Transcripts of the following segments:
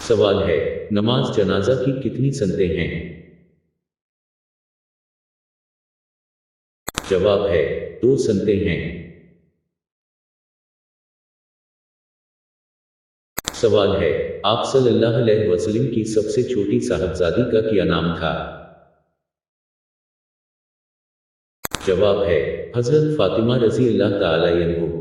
सवाल है, नमाज जनाजा की कितनी सनतें हैं? जवाब है, 2 सनतें हैं। सवाल है, आप सल्लल्लाहु अलैहि वसल्लम की सबसे छोटी साहबजादी का क्या नाम था? जवाब है, हजरत फातिमा रजी अल्लाह ताला अन्हा।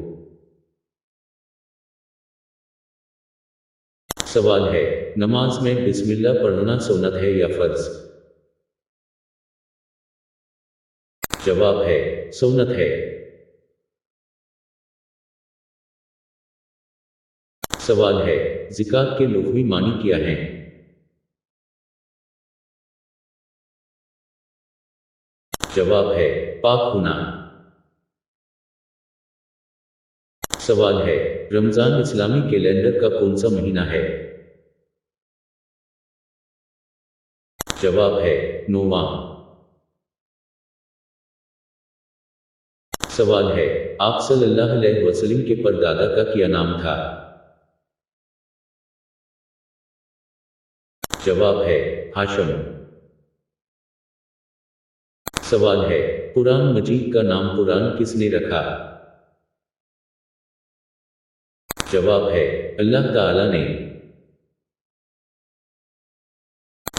सवाल है, नमाज में बिस्मिल्लाह पढ़ना सुन्नत है या फर्ज? जवाब है, सुन्नत है। सवाल है, ज़िकात के लुग़वी मानी क्या हैं? जवाब है, पाक होना। सवाल है, रमजान इस्लामी कैलेंडर का कौन सा महीना है? जवाब है, 9वां। सवाल है, आप सल्लल्लाहु अलैहि वसल्लम के परदादा का क्या नाम था? जवाब है, हाशम। सवाल है, कुरान मजीद का नाम कुरान किसने रखा? जवाब है, अल्लाह ताला ने।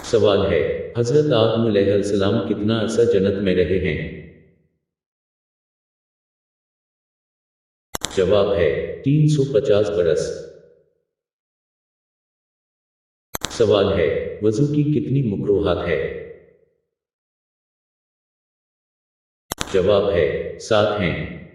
सवाल है, हजरत आदम अलैहिस्सलाम कितना अरसा जन्नत में रहे हैं? जवाब है, 350 बरस। सवाल है, वजू की कितनी मकरूहात है? जवाब है, 7 हैं।